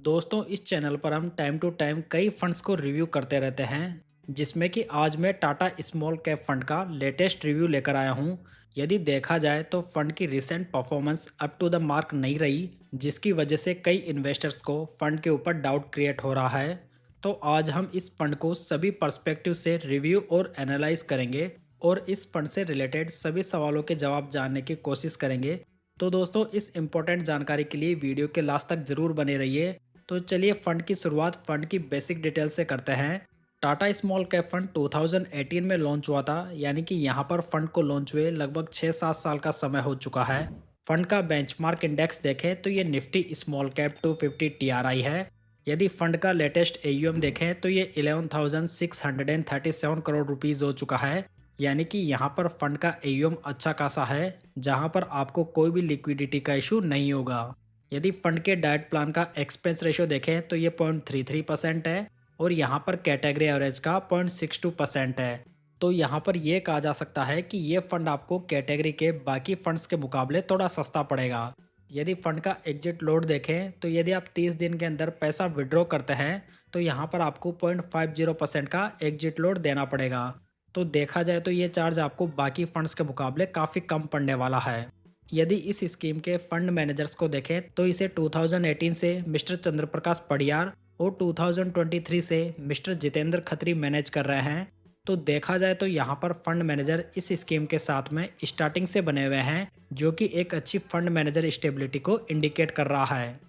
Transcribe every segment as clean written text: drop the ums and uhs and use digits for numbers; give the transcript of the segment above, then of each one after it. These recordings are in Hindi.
दोस्तों इस चैनल पर हम टाइम टू टाइम कई फंड्स को रिव्यू करते रहते हैं, जिसमें कि आज मैं टाटा स्मॉल कैप फंड का लेटेस्ट रिव्यू लेकर आया हूं। यदि देखा जाए तो फंड की recent performance up to the mark नहीं रही, जिसकी वजह से कई इन्वेस्टर्स को फंड के ऊपर डाउट क्रिएट हो रहा है। तो आज हम इस फंड को सभी पर्सपेक्टिव से रिव्यू और एनालाइज करेंगे और इस फंड से रिलेटेड सभी सवालों के जवाब जानने की कोशिश करेंगे। तो दोस्तों इस इम्पोर्टेंट जानकारी के लिए वीडियो के लास्ट तक जरूर बने रहिए। तो चलिए फंड की शुरुआत फंड की बेसिक डिटेल से करते हैं। टाटा स्मॉल कैप फंड 2018 में लॉन्च हुआ था, यानी कि यहाँ पर फंड को लॉन्च हुए लगभग 6-7 साल का समय हो चुका है। फंड का बेंचमार्क इंडेक्स देखें तो ये निफ्टी स्मॉल कैप 250 टीआरआई है। यदि फंड का लेटेस्ट एयूएम देखें तो ये 11,637 करोड़ रुपीज़ हो चुका है, यानी कि यहाँ पर फंड का एयूएम अच्छा खासा है, जहाँ पर आपको कोई भी लिक्विडिटी का इशू नहीं होगा। यदि फंड के डाइट प्लान का एक्सपेंस रेशियो देखें तो ये 0.33% है और यहाँ पर कैटेगरी एवरेज का 0.62% है। तो यहाँ पर ये कहा जा सकता है कि ये फंड आपको कैटेगरी के बाकी फंड्स के मुकाबले थोड़ा सस्ता पड़ेगा। यदि फंड का एग्जिट लोड देखें तो यदि आप 30 दिन के अंदर पैसा विड्रॉ करते हैं तो यहाँ पर आपको 0.50% का एग्जिट लोड देना पड़ेगा। तो देखा जाए तो ये चार्ज आपको बाकी फंड्स के मुकाबले काफ़ी कम पड़ने वाला है। यदि इस स्कीम के फंड मैनेजर्स को देखें तो इसे 2018 से मिस्टर चंद्रप्रकाश पडियार और 2023 से मिस्टर जितेंद्र खत्री मैनेज कर रहे हैं। तो देखा जाए तो यहाँ पर फंड मैनेजर इस स्कीम के साथ में स्टार्टिंग से बने हुए हैं, जो कि एक अच्छी फंड मैनेजर स्टेबिलिटी को इंडिकेट कर रहा है।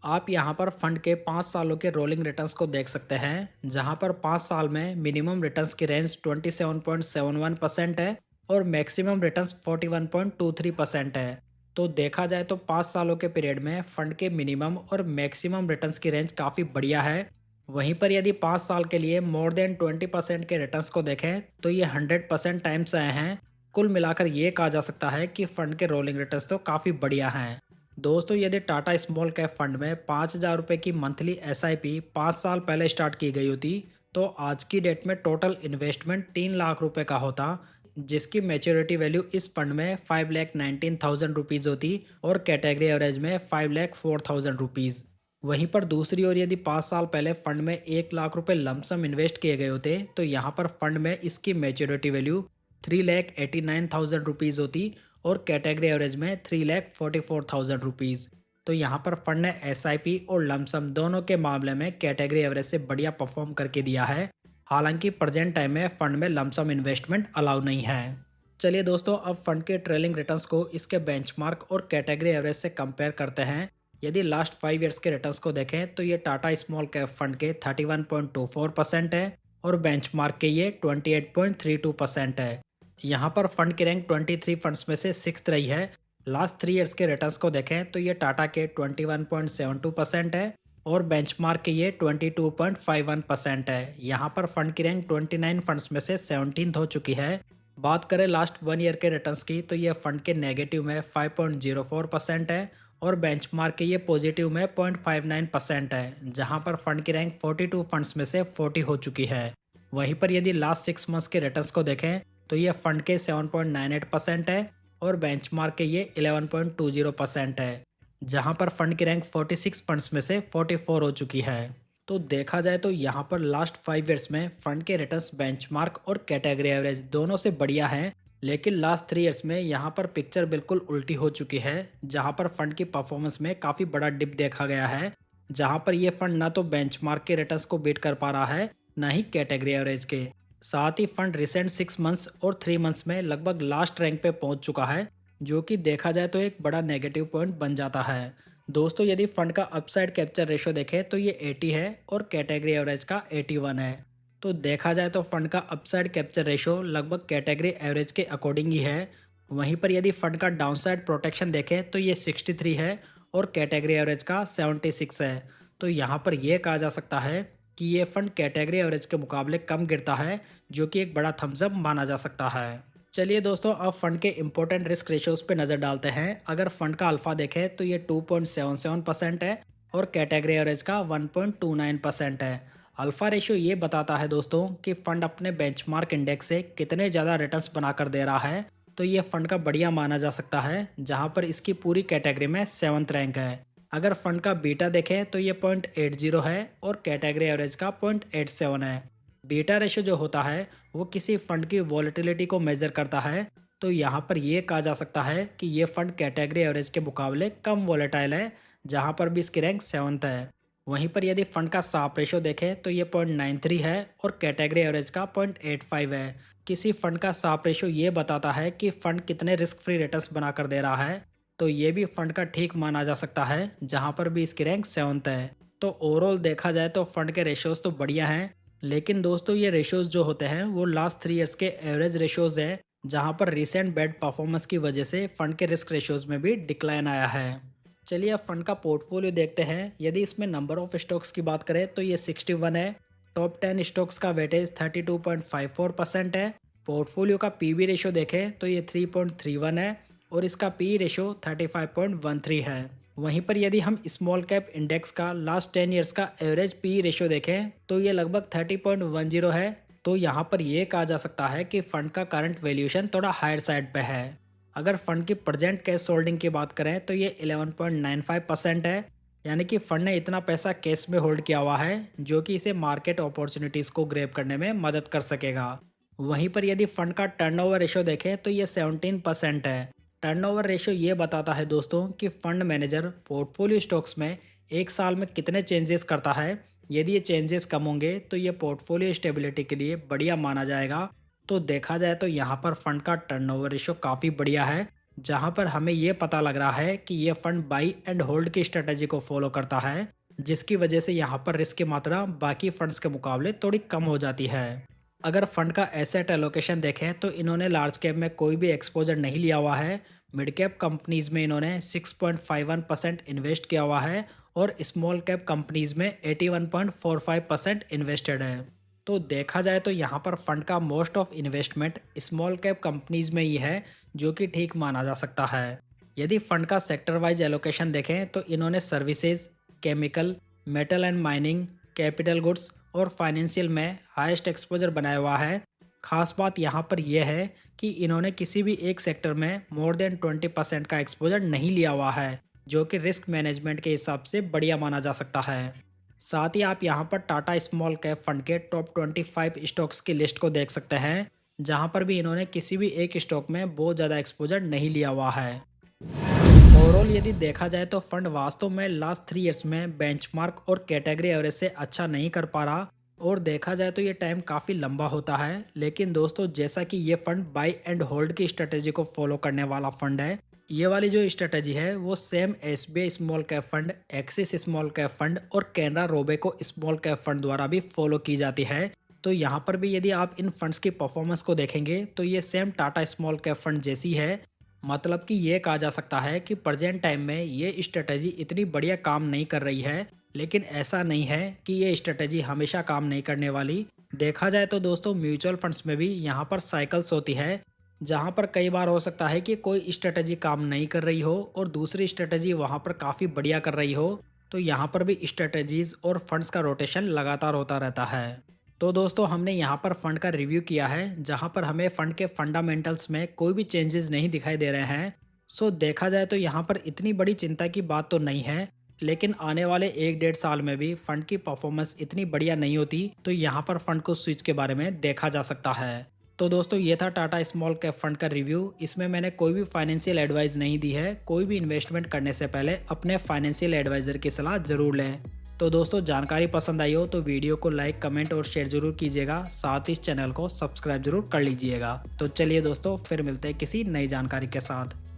आप यहाँ पर फंड के 5 सालों के रोलिंग रिटर्न्स को देख सकते हैं, जहाँ पर 5 साल में मिनिमम रिटर्न्स की रेंज 27.71% है और मैक्सिमम रिटर्न्स 41.23% है। तो देखा जाए तो 5 सालों के पीरियड में फंड के मिनिमम और मैक्सिमम रिटर्न्स की रेंज काफ़ी बढ़िया है। वहीं पर यदि 5 साल के लिए मोर देन 20% के रिटर्न्स को देखें तो ये 100% टाइम्स आए हैं। कुल मिलाकर ये कहा जा सकता है कि फंड के रोलिंग रिटर्न्स तो काफ़ी बढ़िया हैं। दोस्तों यदि टाटा स्मॉल कैप फंड में 5,000 रुपये की मंथली एसआईपी 5 साल पहले स्टार्ट की गई होती तो आज की डेट में टोटल इन्वेस्टमेंट 3 लाख रुपए का होता, जिसकी मैच्योरिटी वैल्यू इस फंड में 5,19,000 रुपीज़ होती और कैटेगरी एवरेज में 5,04,000 रुपीज़। वहीं पर दूसरी ओर यदि 5 साल पहले फंड में 1 लाख रुपए लमसम इन्वेस्ट किए गए होते तो यहाँ पर फंड में इसकी मैच्योरिटी वैल्यू 3,89,000 रुपीज़ होती और कैटेगरी एवरेज में 3,44,000 रुपीज़। तो यहाँ पर फंड ने एसआईपी और लमसम दोनों के मामले में कैटेगरी एवरेज से बढ़िया परफॉर्म करके दिया है। हालांकि प्रेजेंट टाइम में फंड में लमसम इन्वेस्टमेंट अलाउ नहीं है। चलिए दोस्तों अब फंड के ट्रेलिंग रिटर्न्स को इसके बेंचमार्क और कैटेगरी एवरेज से कंपेयर करते हैं। यदि लास्ट 5 ईयर्स के रिटर्न्स को देखें तो ये टाटा स्मॉल कैप फंड के 31.24% है और बेंचमार्क के ये 28.32% है। यहाँ पर फंड की रैंक 23 फंड्स में से 6th रही है। लास्ट 3 ईयर्स के रिटर्न्स को देखें तो ये टाटा के 21.72% है और बेंचमार्क के ये 22.51% है। यहाँ पर फंड की रैंक 29 फंड्स में से 17th हो चुकी है। बात करें लास्ट 1 ईयर के रिटर्न्स की तो ये फंड के नेगेटिव में 5.04% है और बेंचमार्क के ये पॉजिटिव में 0.59% है, जहाँ पर फंड की रैंक 42 फंड्स में से 40 हो चुकी है। वहीं पर यदि लास्ट 6 मंथ्स के रिटर्न्स को देखें तो ये फंड के 7.98% है और बेंचमार्क के ये 11.20% है, जहां पर फंड की रैंक 46 फंड्स में से 44 हो चुकी है। तो देखा जाए तो यहां पर लास्ट 5 ईयर्स में फंड के रिटर्न्स बेंचमार्क और कैटेगरी एवरेज दोनों से बढ़िया हैं, लेकिन लास्ट 3 ईयर्स में यहां पर पिक्चर बिल्कुल उल्टी हो चुकी है, जहां पर फंड की परफॉर्मेंस में काफ़ी बड़ा डिप देखा गया है, जहां पर यह फंड ना तो बेंचमार्क के रिटर्न्स को बीट कर पा रहा है, ना ही कैटेगरी एवरेज के। साथ ही फंड रिसेंट 6 मंथ्स और 3 मंथ्स में लगभग लास्ट रैंक पे पहुंच चुका है, जो कि देखा जाए तो एक बड़ा नेगेटिव पॉइंट बन जाता है। दोस्तों यदि फंड का अपसाइड कैप्चर रेशियो देखें तो ये 80 है और कैटेगरी एवरेज का 81 है। तो देखा जाए तो फंड का अपसाइड कैप्चर रेशियो लगभग कैटेगरी एवरेज के अकॉर्डिंग ही है। वहीं पर यदि फंड का डाउनसाइड प्रोटेक्शन देखें तो ये 63 है और कैटेगरी एवरेज का 76 है। तो यहाँ पर यह कहा जा सकता है कि ये फंड कैटेगरी एवरेज के मुकाबले कम गिरता है, जो कि एक बड़ा थम्स अप माना जा सकता है। चलिए दोस्तों अब फंड के इंपॉर्टेंट रिस्क रेशियोज पे नज़र डालते हैं। अगर फंड का अल्फा देखें तो ये 2.77% है और कैटेगरी एवरेज का 1.29% है। अल्फा रेशियो ये बताता है दोस्तों कि फंड अपने बेंचमार्क इंडेक्स से कितने ज़्यादा रिटर्न्स बनाकर दे रहा है। तो ये फंड का बढ़िया माना जा सकता है, जहाँ पर इसकी पूरी कैटेगरी में 7th रैंक है। अगर फंड का बीटा देखें तो ये 0.80 है और कैटेगरी एवरेज का 0.87 है। बीटा रेशियो जो होता है वो किसी फंड की वॉलेटिलिटी को मेजर करता है। तो यहाँ पर ये कहा जा सकता है कि ये फंड कैटेगरी एवरेज के मुकाबले कम वॉलेटाइल है, जहाँ पर भी इसकी रैंक 7th है। वहीं पर यदि फंड का साप रेशियो देखें तो ये 0.93 है और कैटेगरी एवरेज का 0.85 है। किसी फंड का साप रेशियो ये बताता है कि फंड कितने रिस्क फ्री रिटर्न्स बनाकर दे रहा है, तो ये भी फंड का ठीक माना जा सकता है, जहाँ पर भी इसकी रैंक 7th है। तो ओवरऑल देखा जाए तो फंड के रेशियोज तो बढ़िया हैं, लेकिन दोस्तों ये रेशियोज जो होते हैं वो लास्ट 3 ईयर्स के एवरेज रेशियोज हैं, जहाँ पर रिसेंट बैड परफॉर्मेंस की वजह से फंड के रिस्क रेशियोज में भी डिक्लाइन आया है। चलिए अब फंड का पोर्टफोलियो देखते हैं। यदि इसमें नंबर ऑफ स्टॉक्स की बात करें तो ये 61 है। टॉप 10 स्टॉक्स का वेटेज 32.54% है। पोर्टफोलियो का पीबी रेशियो देखें तो ये 3.31 है और इसका पी रेशियो 35.13 है। वहीं पर यदि हम स्मॉल कैप इंडेक्स का लास्ट 10 ईयर्स का एवरेज पी रेशियो देखें तो ये लगभग 30.10 है। तो यहाँ पर यह कहा जा सकता है कि फंड का करंट वैल्यूएशन थोड़ा हायर साइड पे है। अगर फंड की प्रेजेंट कैश होल्डिंग की बात करें तो ये 11.95% है, यानी कि फंड ने इतना पैसा कैश में होल्ड किया हुआ है जो कि इसे मार्केट अपॉर्चुनिटीज़ को ग्रैब करने में मदद कर सकेगा। वहीं पर यदि फंड का टर्नओवर रेशियो देखें तो ये 17% है। टर्नओवर रेशियो ये बताता है दोस्तों कि फंड मैनेजर पोर्टफोलियो स्टॉक्स में एक साल में कितने चेंजेस करता है। यदि ये चेंजेस कम होंगे तो ये पोर्टफोलियो स्टेबिलिटी के लिए बढ़िया माना जाएगा। तो देखा जाए तो यहाँ पर फंड का टर्नओवर रेशियो काफ़ी बढ़िया है, जहाँ पर हमें ये पता लग रहा है कि ये फंड बाई एंड होल्ड की स्ट्रेटेजी को फॉलो करता है, जिसकी वजह से यहाँ पर रिस्क की मात्रा बाकी फंड्स के मुकाबले थोड़ी कम हो जाती है। अगर फंड का एसेट एलोकेशन देखें तो इन्होंने लार्ज कैप में कोई भी एक्सपोजर नहीं लिया हुआ है। मिड कैप कंपनीज में इन्होंने 6.51% इन्वेस्ट किया हुआ है और स्मॉल कैप कंपनीज में 81.45% इन्वेस्टेड है। तो देखा जाए तो यहाँ पर फंड का most of investment small cap companies में ही है, जो कि ठीक माना जा सकता है। यदि फंड का सेक्टर वाइज एलोकेशन देखें तो इन्होंने services, chemical, metal and mining, capital goods और फाइनेंशियल में हाईएस्ट एक्सपोजर बनाया हुआ है। खास बात यहाँ पर यह है कि इन्होंने किसी भी एक सेक्टर में मोर देन 20% का एक्सपोजर नहीं लिया हुआ है, जो कि रिस्क मैनेजमेंट के हिसाब से बढ़िया माना जा सकता है। साथ ही आप यहाँ पर टाटा स्मॉल कैप फंड के टॉप 25 स्टॉक्स की लिस्ट को देख सकते हैं, जहाँ पर भी इन्होंने किसी भी एक स्टॉक में बहुत ज़्यादा एक्सपोजर नहीं लिया हुआ है। ओवरऑल यदि देखा जाए तो फंड वास्तव में लास्ट 3 ईयर्स में बेंचमार्क और कैटेगरी एवरेज से अच्छा नहीं कर पा रहा, और देखा जाए तो ये टाइम काफ़ी लंबा होता है। लेकिन दोस्तों जैसा कि ये फंड बाई एंड होल्ड की स्ट्रेटेजी को फॉलो करने वाला फंड है, ये वाली जो स्ट्रेटेजी है वो same SBI small cap fund, Axis small cap fund और Canara Robeco small cap fund द्वारा भी फॉलो की जाती है। तो यहाँ पर भी यदि आप इन फंड्स की परफॉर्मेंस को देखेंगे तो ये same Tata small cap fund जैसी है। मतलब कि ये कहा जा सकता है कि प्रेजेंट टाइम में ये स्ट्रेटेजी इतनी बढ़िया काम नहीं कर रही है, लेकिन ऐसा नहीं है कि ये स्ट्रेटेजी हमेशा काम नहीं करने वाली। देखा जाए तो दोस्तों म्यूचुअल फंड्स में भी यहाँ पर साइकिल्स होती है, जहाँ पर कई बार हो सकता है कि कोई स्ट्रेटेजी काम नहीं कर रही हो और दूसरी स्ट्रेटेजी वहाँ पर काफ़ी बढ़िया कर रही हो। तो यहाँ पर भी स्ट्रेटेजीज और फंड्स का रोटेशन लगातार होता रहता है। तो दोस्तों हमने यहाँ पर फंड का रिव्यू किया है, जहाँ पर हमें फंड के फंडामेंटल्स में कोई भी चेंजेस नहीं दिखाई दे रहे हैं। सो देखा जाए तो यहाँ पर इतनी बड़ी चिंता की बात तो नहीं है, लेकिन आने वाले 1-1.5 साल में भी फंड की परफॉर्मेंस इतनी बढ़िया नहीं होती, तो यहाँ पर फंड को स्विच के बारे में देखा जा सकता है। तो दोस्तों ये था टाटा स्मॉल कैप फंड का रिव्यू। इसमें मैंने कोई भी फाइनेंशियल एडवाइस नहीं दी है। कोई भी इन्वेस्टमेंट करने से पहले अपने फाइनेंशियल एडवाइज़र की सलाह ज़रूर लें। तो दोस्तों जानकारी पसंद आई हो तो वीडियो को लाइक, कमेंट और शेयर जरूर कीजिएगा। साथ ही इस चैनल को सब्सक्राइब जरूर कर लीजिएगा। तो चलिए दोस्तों फिर मिलते हैं किसी नई जानकारी के साथ।